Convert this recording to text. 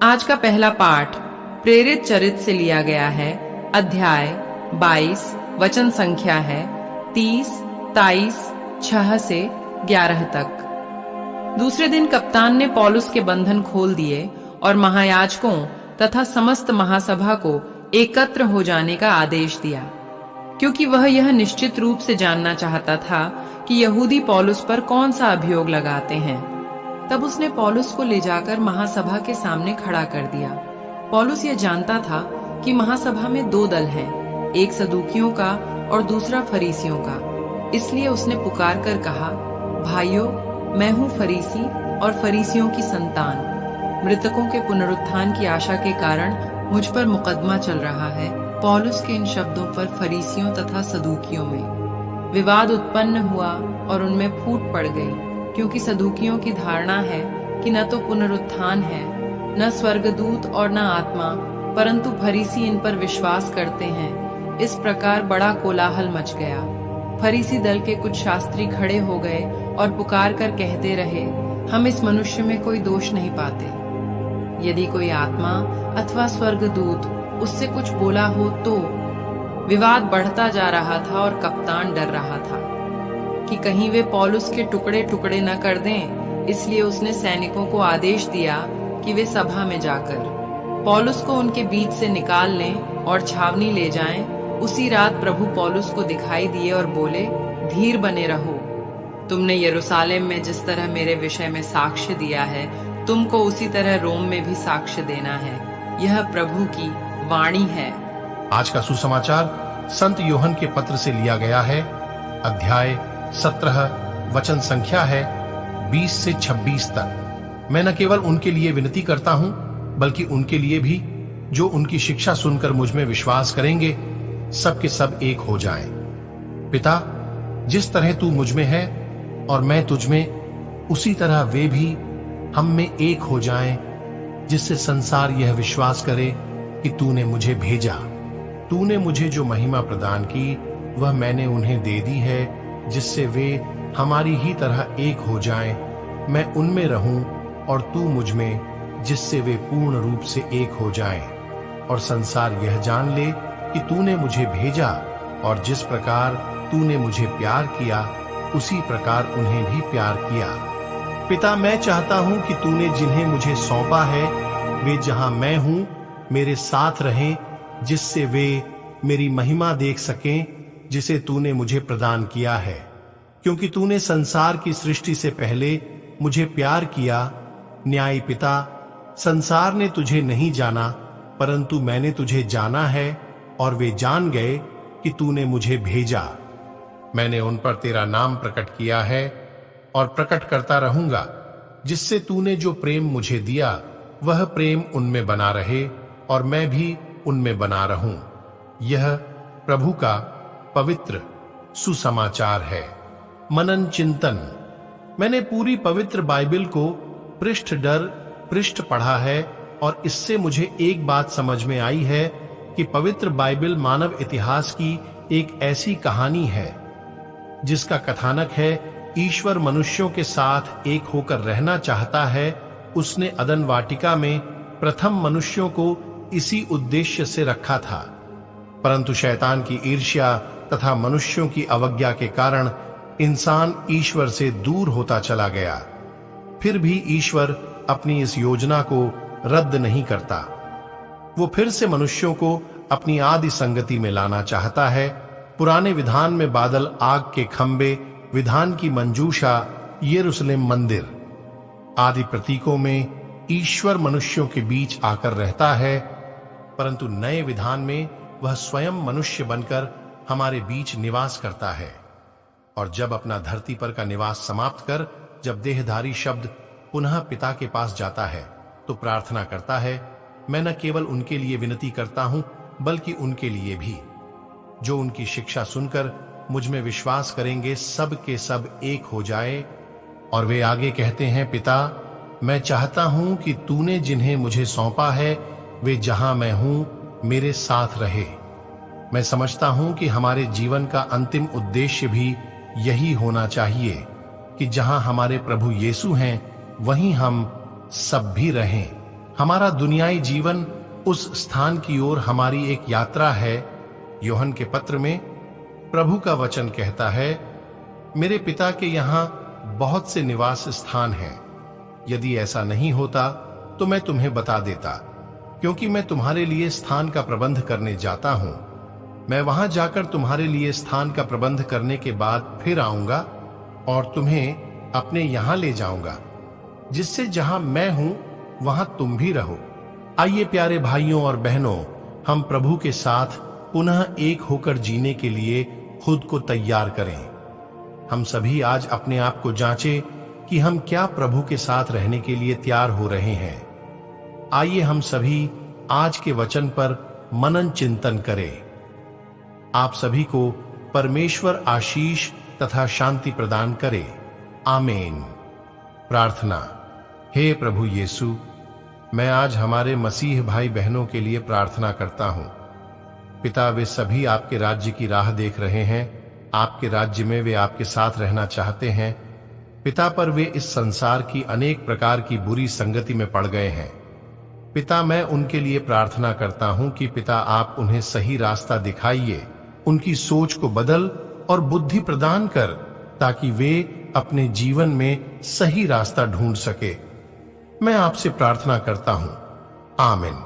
आज का पहला पाठ प्रेरित चरित से लिया गया है। अध्याय 22, वचन संख्या है 30, 23, 6 से 11 तक। दूसरे दिन कप्तान ने पौलुस के बंधन खोल दिए और महायाजकों तथा समस्त महासभा को एकत्र हो जाने का आदेश दिया, क्योंकि वह यह निश्चित रूप से जानना चाहता था कि यहूदी पौलुस पर कौन सा अभियोग लगाते हैं। तब उसने पौलुस को ले जाकर महासभा के सामने खड़ा कर दिया। पौलुस यह जानता था कि महासभा में दो दल हैं, एक सदूकियों का और दूसरा फरीसियों का। इसलिए उसने पुकार कर कहा, भाइयों, मैं हूँ फरीसी और फरीसियों की संतान। मृतकों के पुनरुत्थान की आशा के कारण मुझ पर मुकदमा चल रहा है। पौलुस के इन शब्दों पर फरीसियों तथा सदूकियों में विवाद उत्पन्न हुआ और उनमें फूट पड़ गई, क्योंकि सदूकियों की धारणा है कि न तो पुनरुत्थान है, न स्वर्गदूत और न आत्मा, परंतु फरीसी इन पर विश्वास करते हैं। इस प्रकार बड़ा कोलाहल मच गया। फरीसी दल के कुछ शास्त्री खड़े हो गए और पुकार कर कहते रहे, हम इस मनुष्य में कोई दोष नहीं पाते। यदि कोई आत्मा अथवा स्वर्गदूत उससे कुछ बोला हो तो। विवाद बढ़ता जा रहा था और कप्तान डर रहा था कि कहीं वे पौलुस के टुकड़े टुकड़े न कर दें। इसलिए उसने सैनिकों को आदेश दिया कि वे सभा में जाकर पौलुस को उनके बीच से निकाल लें और छावनी ले जाएं। उसी रात प्रभु पौलुस को दिखाई दिए और बोले, धीर बने रहो। तुमने यरूशलेम में जिस तरह मेरे विषय में साक्ष्य दिया है, तुमको उसी तरह रोम में भी साक्ष्य देना है। यह प्रभु की वाणी है। आज का सुसमाचार संत यूहन्ना के पत्र से लिया गया है। अध्याय 17, वचन संख्या है 20 से 26 तक। मैं न केवल उनके लिए विनती करता हूं, बल्कि उनके लिए भी जो उनकी शिक्षा सुनकर मुझ में विश्वास करेंगे, सब के सब एक हो जाएं। पिता, जिस तरह तू मुझ में है और मैं तुझ में, उसी तरह वे भी हम में एक हो जाएं, जिससे संसार यह विश्वास करे कि तूने मुझे भेजा। तूने मुझे जो महिमा प्रदान की, वह मैंने उन्हें दे दी है, जिससे वे हमारी ही तरह एक हो जाएं। मैं उनमें रहूं और तू मुझ में, जिससे वे पूर्ण रूप से एक हो जाएं। और संसार यह जान ले कि तूने मुझे भेजा, और जिस प्रकार तूने मुझे प्यार किया, उसी प्रकार उन्हें भी प्यार किया। पिता, मैं चाहता हूं कि तूने जिन्हें मुझे सौंपा है, वे जहां मैं हूं मेरे साथ रहें, जिससे वे मेरी महिमा देख सकें जिसे तूने मुझे प्रदान किया है। क्योंकि तूने संसार की सृष्टि से पहले मुझे प्यार किया। न्यायी पिता, संसार ने तुझे नहीं जाना, परंतु मैंने तुझे जाना है, और वे जान गए कि तूने मुझे भेजा। मैंने उन पर तेरा नाम प्रकट किया है और प्रकट करता रहूंगा, जिससे तूने जो प्रेम मुझे दिया, वह प्रेम उनमें बना रहे और मैं भी उनमें बना रहूं। यह प्रभु का पवित्र सुसमाचार है। मनन चिंतन। मैंने पूरी पवित्र बाइबल को पृष्ठ दर पृष्ठ पढ़ा है, और इससे मुझे एक बात समझ में आई है कि पवित्र बाइबल मानव इतिहास की एक ऐसी कहानी है जिसका कथानक है, ईश्वर मनुष्यों के साथ एक होकर रहना चाहता है। उसने अदन वाटिका में प्रथम मनुष्यों को इसी उद्देश्य से रखा था, परंतु शैतान की ईर्ष्या तथा मनुष्यों की अवज्ञा के कारण इंसान ईश्वर से दूर होता चला गया। फिर भी ईश्वर अपनी इस योजना को रद्द नहीं करता। वो फिर से मनुष्यों को अपनी आदि संगति में लाना चाहता है। पुराने विधान में बादल, आग के खंबे, विधान की मंजूषा, यरूशलेम मंदिर आदि प्रतीकों में ईश्वर मनुष्यों के बीच आकर रहता है, परंतु नए विधान में वह स्वयं मनुष्य बनकर हमारे बीच निवास करता है। और जब अपना धरती पर का निवास समाप्त कर जब देहधारी शब्द पुनः पिता के पास जाता है, तो प्रार्थना करता है, मैं न केवल उनके लिए विनती करता हूं, बल्कि उनके लिए भी जो उनकी शिक्षा सुनकर मुझ में विश्वास करेंगे, सब के सब एक हो जाए। और वे आगे कहते हैं, पिता, मैं चाहता हूं कि तूने जिन्हें मुझे सौंपा है, वे जहां मैं हूं मेरे साथ रहे। मैं समझता हूं कि हमारे जीवन का अंतिम उद्देश्य भी यही होना चाहिए कि जहां हमारे प्रभु यीशु हैं, वहीं हम सब भी रहें। हमारा दुनियाई जीवन उस स्थान की ओर हमारी एक यात्रा है। यूहन्ना के पत्र में प्रभु का वचन कहता है, मेरे पिता के यहां बहुत से निवास स्थान हैं। यदि ऐसा नहीं होता तो मैं तुम्हें बता देता, क्योंकि मैं तुम्हारे लिए स्थान का प्रबंध करने जाता हूं। मैं वहां जाकर तुम्हारे लिए स्थान का प्रबंध करने के बाद फिर आऊंगा और तुम्हें अपने यहां ले जाऊंगा, जिससे जहां मैं हूं वहां तुम भी रहो। आइए प्यारे भाइयों और बहनों, हम प्रभु के साथ पुनः एक होकर जीने के लिए खुद को तैयार करें। हम सभी आज अपने आप को जांचें कि हम क्या प्रभु के साथ रहने के लिए तैयार हो रहे हैं। आइए हम सभी आज के वचन पर मनन चिंतन करें। आप सभी को परमेश्वर आशीष तथा शांति प्रदान करे। आमीन। प्रार्थना। हे प्रभु यीशु, मैं आज हमारे मसीह भाई बहनों के लिए प्रार्थना करता हूं। पिता, वे सभी आपके राज्य की राह देख रहे हैं। आपके राज्य में वे आपके साथ रहना चाहते हैं। पिता, पर वे इस संसार की अनेक प्रकार की बुरी संगति में पड़ गए हैं। पिता, मैं उनके लिए प्रार्थना करता हूं कि पिता आप उन्हें सही रास्ता दिखाइए, उनकी सोच को बदल और बुद्धि प्रदान कर, ताकि वे अपने जीवन में सही रास्ता ढूंढ सके। मैं आपसे प्रार्थना करता हूं। आमीन।